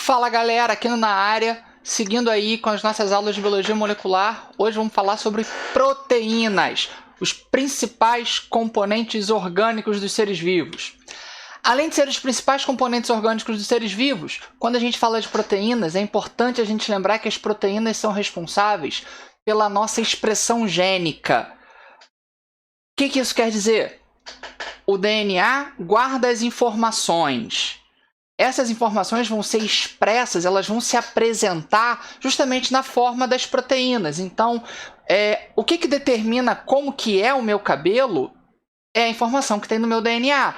Fala galera, aqui na área, seguindo aí com as nossas aulas de biologia molecular, hoje vamos falar sobre proteínas, os principais componentes orgânicos dos seres vivos. Além de ser os principais componentes orgânicos dos seres vivos, quando a gente fala de proteínas, é importante a gente lembrar que as proteínas são responsáveis pela nossa expressão gênica. O que isso quer dizer? O DNA guarda as informações. Essas informações vão ser expressas, elas vão se apresentar justamente na forma das proteínas. Então, o que determina como que é o meu cabelo é a informação que tem no meu DNA.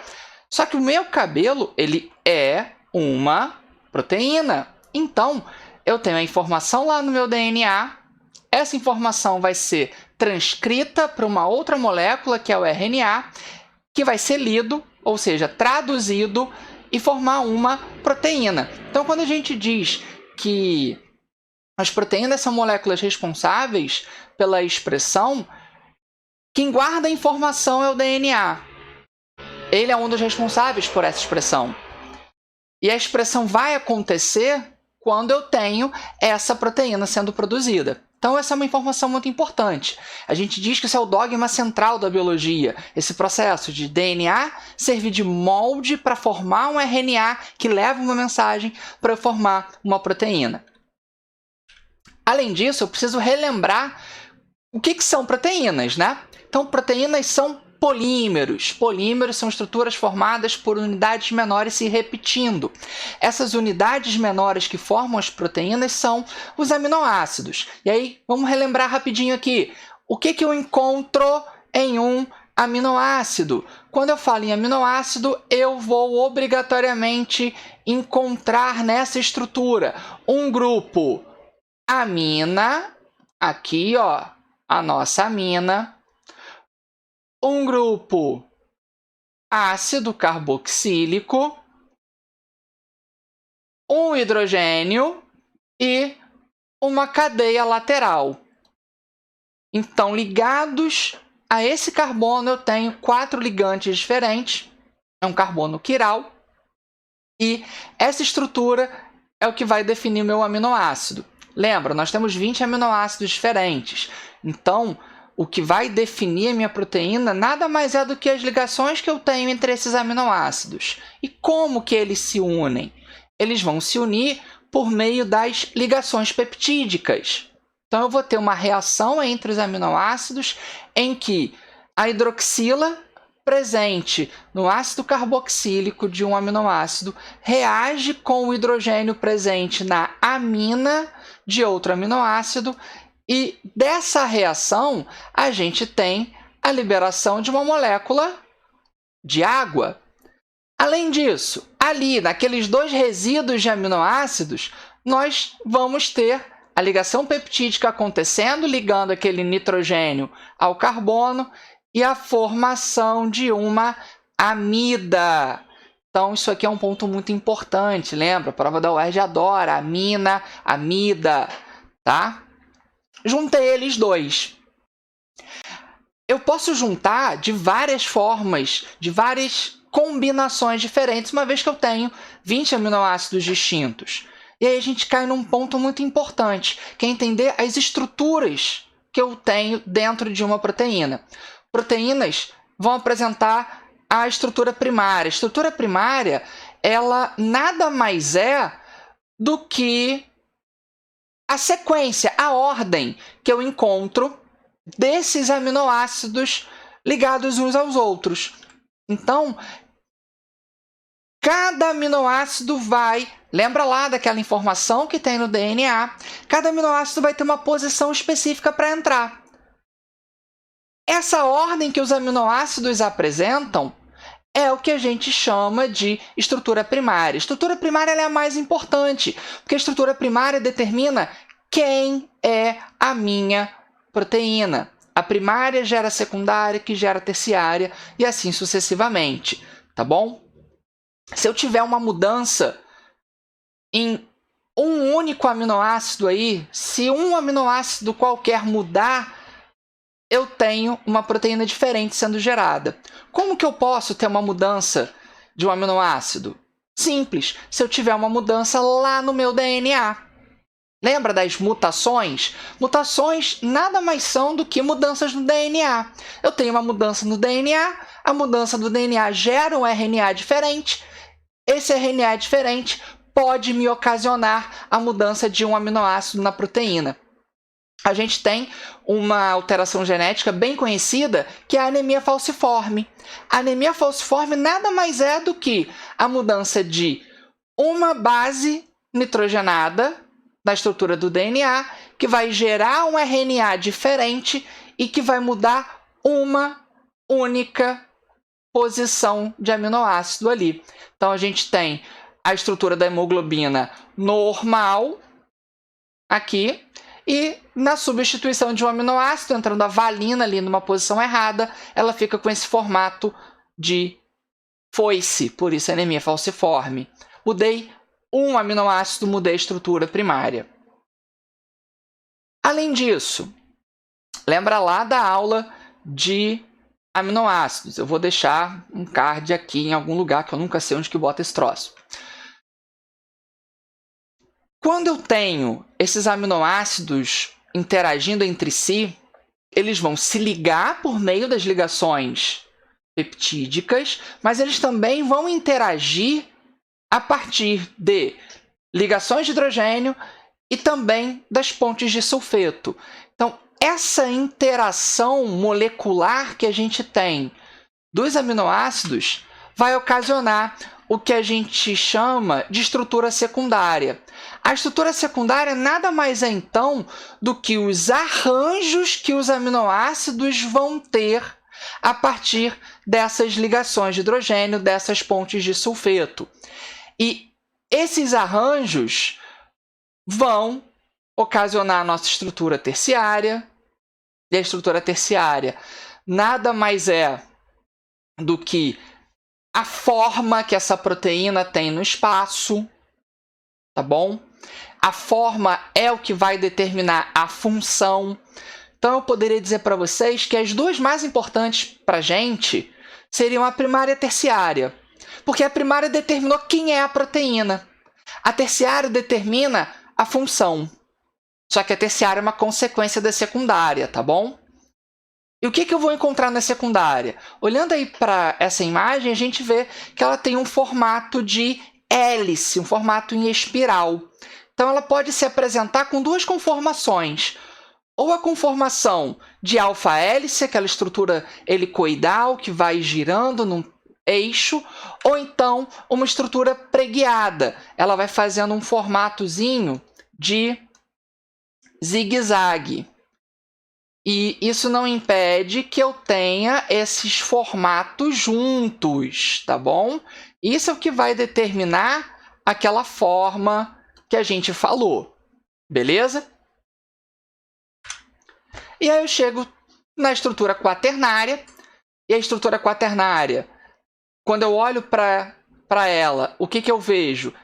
Só que o meu cabelo, ele é uma proteína. Então, eu tenho a informação lá no meu DNA, essa informação vai ser transcrita para uma outra molécula, que é o RNA, que vai ser lido, ou seja, traduzido, e formar uma proteína. Então, quando a gente diz que as proteínas são moléculas responsáveis pela expressão, quem guarda a informação é o DNA. Ele é um dos responsáveis por essa expressão. E a expressão vai acontecer quando eu tenho essa proteína sendo produzida. Então, essa é uma informação muito importante. A gente diz que isso é o dogma central da biologia, esse processo de DNA servir de molde para formar um RNA que leva uma mensagem para formar uma proteína. Além disso, eu preciso relembrar o que são proteínas, né? Então, proteínas são polímeros. Polímeros são estruturas formadas por unidades menores se repetindo. Essas unidades menores que formam as proteínas são os aminoácidos. E aí, vamos relembrar rapidinho aqui. O que eu encontro em um aminoácido? Quando eu falo em aminoácido, eu vou obrigatoriamente encontrar nessa estrutura um grupo amina, aqui ó, a nossa amina, um grupo ácido carboxílico, um hidrogênio e uma cadeia lateral. Então, ligados a esse carbono, eu tenho 4 ligantes diferentes. É um carbono quiral. E essa estrutura é o que vai definir o meu aminoácido. Lembra, nós temos 20 aminoácidos diferentes. Então, o que vai definir a minha proteína nada mais é do que as ligações que eu tenho entre esses aminoácidos. E como que eles se unem? Eles vão se unir por meio das ligações peptídicas. Então, eu vou ter uma reação entre os aminoácidos em que a hidroxila presente no ácido carboxílico de um aminoácido reage com o hidrogênio presente na amina de outro aminoácido. E dessa reação, a gente tem a liberação de uma molécula de água. Além disso, ali, naqueles 2 resíduos de aminoácidos, nós vamos ter a ligação peptídica acontecendo, ligando aquele nitrogênio ao carbono, e a formação de uma amida. Então, isso aqui é um ponto muito importante, lembra? A prova da UERJ adora amina, amida, tá? Juntei eles 2. Eu posso juntar de várias formas, de várias combinações diferentes, uma vez que eu tenho 20 aminoácidos distintos. E aí a gente cai num ponto muito importante, que é entender as estruturas que eu tenho dentro de uma proteína. Proteínas vão apresentar a estrutura primária. A estrutura primária, ela nada mais é do que a sequência, a ordem que eu encontro desses aminoácidos ligados uns aos outros. Então, cada aminoácido vai... Lembra lá daquela informação que tem no DNA? Cada aminoácido vai ter uma posição específica para entrar. Essa ordem que os aminoácidos apresentam é o que a gente chama de estrutura primária. A estrutura primária é a mais importante, porque a estrutura primária determina quem é a minha proteína. A primária gera a secundária, que gera a terciária, e assim sucessivamente, tá bom? Se eu tiver uma mudança em um único aminoácido aí, se um aminoácido qualquer mudar, eu tenho uma proteína diferente sendo gerada. Como que eu posso ter uma mudança de um aminoácido? Simples, se eu tiver uma mudança lá no meu DNA. Lembra das mutações? Mutações nada mais são do que mudanças no DNA. Eu tenho uma mudança no DNA, a mudança do DNA gera um RNA diferente. Esse RNA diferente pode me ocasionar a mudança de um aminoácido na proteína. A gente tem uma alteração genética bem conhecida, que é a anemia falciforme. A anemia falciforme nada mais é do que a mudança de uma base nitrogenada na estrutura do DNA, que vai gerar um RNA diferente e que vai mudar uma única posição de aminoácido ali. Então, a gente tem a estrutura da hemoglobina normal aqui, e na substituição de um aminoácido, entrando a valina ali numa posição errada, ela fica com esse formato de foice, por isso a anemia falciforme. Mudei um aminoácido, mudei a estrutura primária. Além disso, lembra lá da aula de aminoácidos. Eu vou deixar um card aqui em algum lugar, que eu nunca sei onde que bota esse troço. Quando eu tenho esses aminoácidos interagindo entre si, eles vão se ligar por meio das ligações peptídicas, mas eles também vão interagir a partir de ligações de hidrogênio e também das pontes de sulfeto. Então, essa interação molecular que a gente tem dos aminoácidos vai ocasionar o que a gente chama de estrutura secundária. A estrutura secundária nada mais é, então, do que os arranjos que os aminoácidos vão ter a partir dessas ligações de hidrogênio, dessas pontes de sulfeto. E esses arranjos vão ocasionar a nossa estrutura terciária. E a estrutura terciária nada mais é do que a forma que essa proteína tem no espaço, tá bom? A forma é o que vai determinar a função. Então, eu poderia dizer para vocês que as duas mais importantes para a gente seriam a primária e a terciária. Porque a primária determinou quem é a proteína. A terciária determina a função. Só que a terciária é uma consequência da secundária, tá bom? E o que eu vou encontrar na secundária? Olhando aí para essa imagem, a gente vê que ela tem um formato de hélice, um formato em espiral. Então, ela pode se apresentar com duas conformações. Ou a conformação de alfa-hélice, aquela estrutura helicoidal que vai girando num eixo, ou então uma estrutura preguiada. Ela vai fazendo um formatozinho de zigue-zague. E isso não impede que eu tenha esses formatos juntos, tá bom? Isso é o que vai determinar aquela forma que a gente falou, beleza? E aí eu chego na estrutura quaternária, e a estrutura quaternária, quando eu olho para ela, o que eu vejo?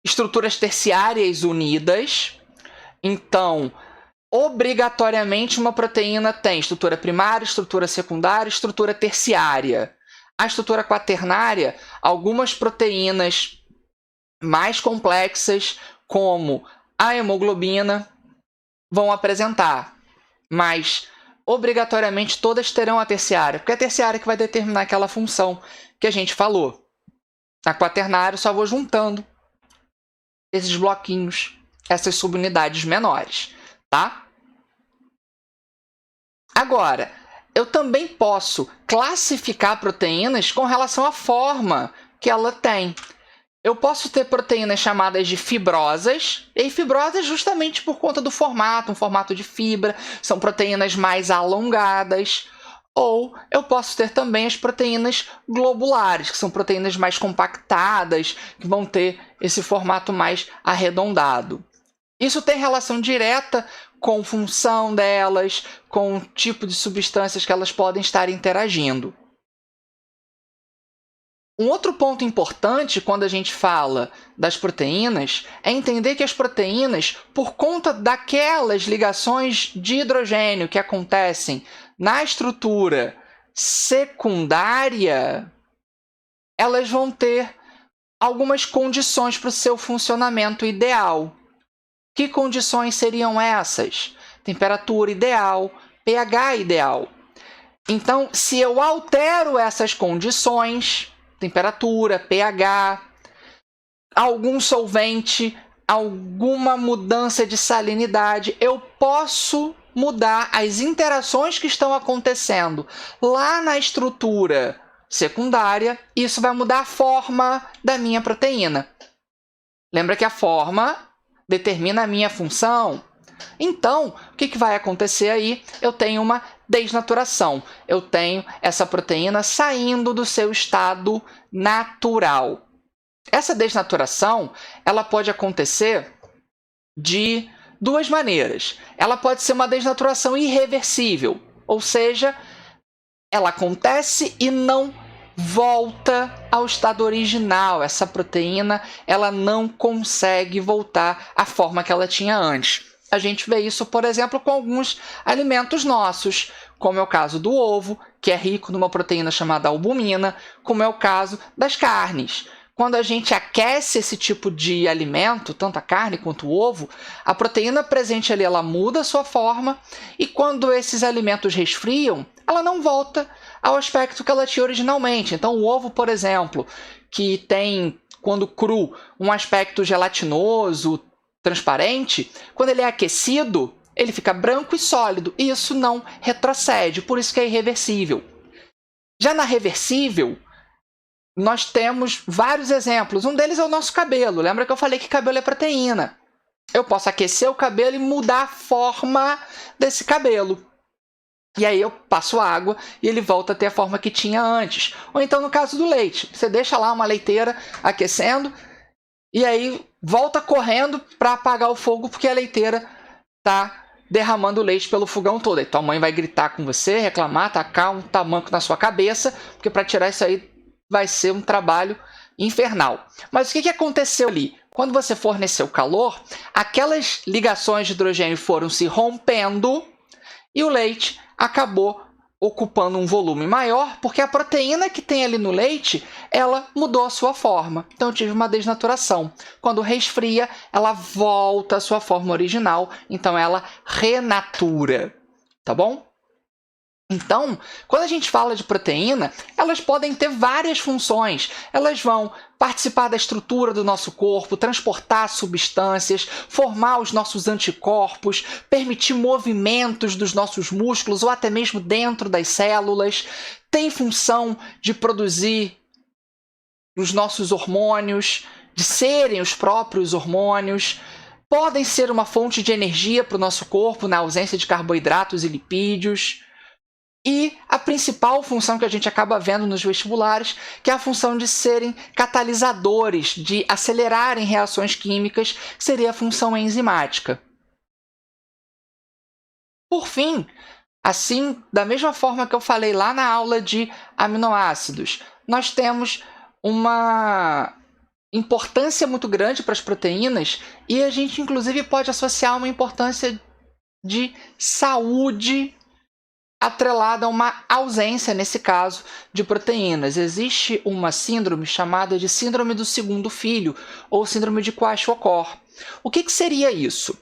Estruturas terciárias unidas. Então, obrigatoriamente, uma proteína tem estrutura primária, estrutura secundária, estrutura terciária. A estrutura quaternária, algumas proteínas mais complexas, como a hemoglobina, vão apresentar, mas obrigatoriamente todas terão a terciária, porque é a terciária que vai determinar aquela função que a gente falou. Na quaternária, eu só vou juntando esses bloquinhos, essas subunidades menores, tá? Agora, eu também posso classificar proteínas com relação à forma que ela tem. Eu posso ter proteínas chamadas de fibrosas, e fibrosas justamente por conta do formato, um formato de fibra, são proteínas mais alongadas. Ou eu posso ter também as proteínas globulares, que são proteínas mais compactadas, que vão ter esse formato mais arredondado. Isso tem relação direta com função delas, com o tipo de substâncias que elas podem estar interagindo. Um outro ponto importante quando a gente fala das proteínas é entender que as proteínas, por conta daquelas ligações de hidrogênio que acontecem na estrutura secundária, elas vão ter algumas condições para o seu funcionamento ideal. Que condições seriam essas? Temperatura ideal, pH ideal. Então, se eu altero essas condições, temperatura, pH, algum solvente, alguma mudança de salinidade, eu posso mudar as interações que estão acontecendo lá na estrutura secundária. Isso vai mudar a forma da minha proteína. Lembra que a forma determina a minha função? Então, o que vai acontecer aí? Eu tenho uma desnaturação. Eu tenho essa proteína saindo do seu estado natural. Essa desnaturação, ela pode acontecer de duas maneiras. Ela pode ser uma desnaturação irreversível, ou seja, ela acontece e não volta ao estado original. Essa proteína, ela não consegue voltar à forma que ela tinha antes. A gente vê isso, por exemplo, com alguns alimentos nossos, como é o caso do ovo, que é rico numa proteína chamada albumina, como é o caso das carnes. Quando a gente aquece esse tipo de alimento, tanto a carne quanto o ovo, a proteína presente ali ela muda a sua forma, e quando esses alimentos resfriam, ela não volta ao aspecto que ela tinha originalmente. Então, o ovo, por exemplo, que tem, quando cru, um aspecto gelatinoso, transparente, quando ele é aquecido, ele fica branco e sólido, e isso não retrocede, por isso que é irreversível. Já na reversível, nós temos vários exemplos. Um deles é o nosso cabelo. Lembra que eu falei que cabelo é proteína? Eu posso aquecer o cabelo e mudar a forma desse cabelo. E aí eu passo água e ele volta a ter a forma que tinha antes. Ou então no caso do leite. Você deixa lá uma leiteira aquecendo e aí volta correndo para apagar o fogo porque a leiteira está derramando leite pelo fogão todo. Aí tua mãe vai gritar com você, reclamar, tacar um tamanco na sua cabeça, porque para tirar isso aí vai ser um trabalho infernal. Mas o que aconteceu ali? Quando você forneceu calor, aquelas ligações de hidrogênio foram se rompendo e o leite acabou ocupando um volume maior, porque a proteína que tem ali no leite, ela mudou a sua forma. Então eu tive uma desnaturação. Quando resfria, ela volta à sua forma original, então ela renatura, tá bom? Então, quando a gente fala de proteína, elas podem ter várias funções. Elas vão participar da estrutura do nosso corpo, transportar substâncias, formar os nossos anticorpos, permitir movimentos dos nossos músculos ou até mesmo dentro das células. Tem função de produzir os nossos hormônios, de serem os próprios hormônios. Podem ser uma fonte de energia para o nosso corpo na ausência de carboidratos e lipídios. E a principal função que a gente acaba vendo nos vestibulares, que é a função de serem catalisadores, de acelerarem reações químicas, seria a função enzimática. Por fim, assim, da mesma forma que eu falei lá na aula de aminoácidos, nós temos uma importância muito grande para as proteínas e a gente, inclusive, pode associar uma importância de saúde atrelada a uma ausência, nesse caso, de proteínas. Existe uma síndrome chamada de síndrome do segundo filho, ou síndrome de Kwashiorkor. O que seria isso?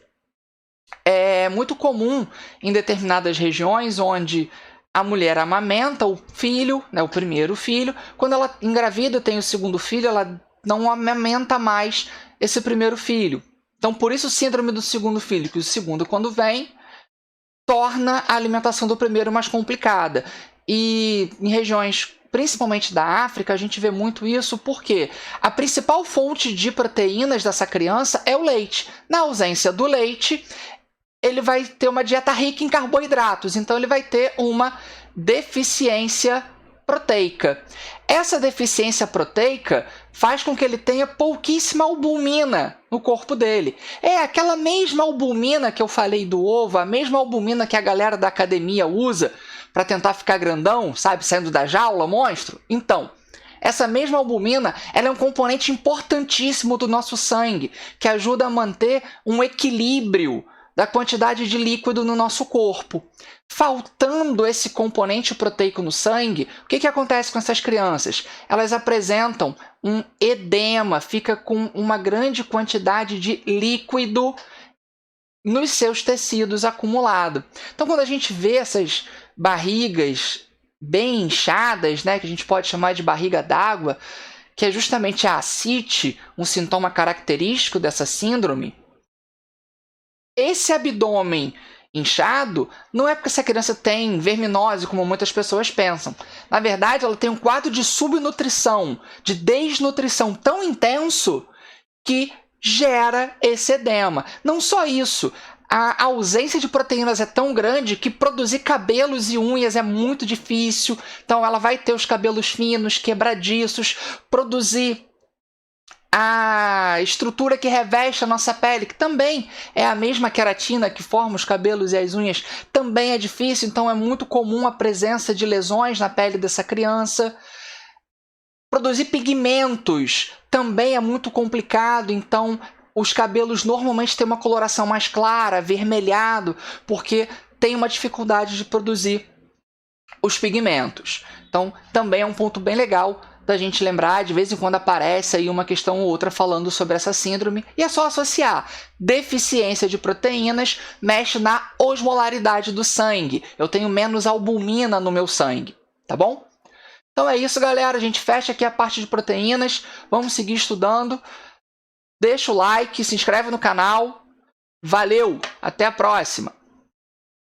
É muito comum em determinadas regiões onde a mulher amamenta o filho, o primeiro filho. Quando ela engravida e tem o segundo filho, ela não amamenta mais esse primeiro filho. Então, por isso, síndrome do segundo filho, que o segundo, quando vem, torna a alimentação do primeiro mais complicada. E em regiões, principalmente da África, a gente vê muito isso porque a principal fonte de proteínas dessa criança é o leite. Na ausência do leite, ele vai ter uma dieta rica em carboidratos, então ele vai ter uma deficiência proteica. Essa deficiência proteica faz com que ele tenha pouquíssima albumina no corpo dele. É aquela mesma albumina que eu falei do ovo, a mesma albumina que a galera da academia usa para tentar ficar grandão, sabe, saindo da jaula, monstro? Então, essa mesma albumina, ela é um componente importantíssimo do nosso sangue, que ajuda a manter um equilíbrio da quantidade de líquido no nosso corpo. Faltando esse componente proteico no sangue, o que acontece com essas crianças? Elas apresentam um edema, fica com uma grande quantidade de líquido nos seus tecidos acumulado. Então, quando a gente vê essas barrigas bem inchadas, né, que a gente pode chamar de barriga d'água, que é justamente a ascite, um sintoma característico dessa síndrome, esse abdômen inchado não é porque essa criança tem verminose, como muitas pessoas pensam. Na verdade, ela tem um quadro de subnutrição, de desnutrição tão intenso que gera esse edema. Não só isso, a ausência de proteínas é tão grande que produzir cabelos e unhas é muito difícil. Então, ela vai ter os cabelos finos, quebradiços, produzir a estrutura que reveste a nossa pele, que também é a mesma queratina que forma os cabelos e as unhas, também é difícil, então é muito comum a presença de lesões na pele dessa criança. Produzir pigmentos também é muito complicado, então os cabelos normalmente têm uma coloração mais clara, avermelhado, porque tem uma dificuldade de produzir os pigmentos. Então também é um ponto bem legal da gente lembrar, de vez em quando aparece aí uma questão ou outra falando sobre essa síndrome, e é só associar. Deficiência de proteínas mexe na osmolaridade do sangue. Eu tenho menos albumina no meu sangue, tá bom? Então é isso, galera. A gente fecha aqui a parte de proteínas. Vamos seguir estudando. Deixa o like, se inscreve no canal. Valeu! Até a próxima!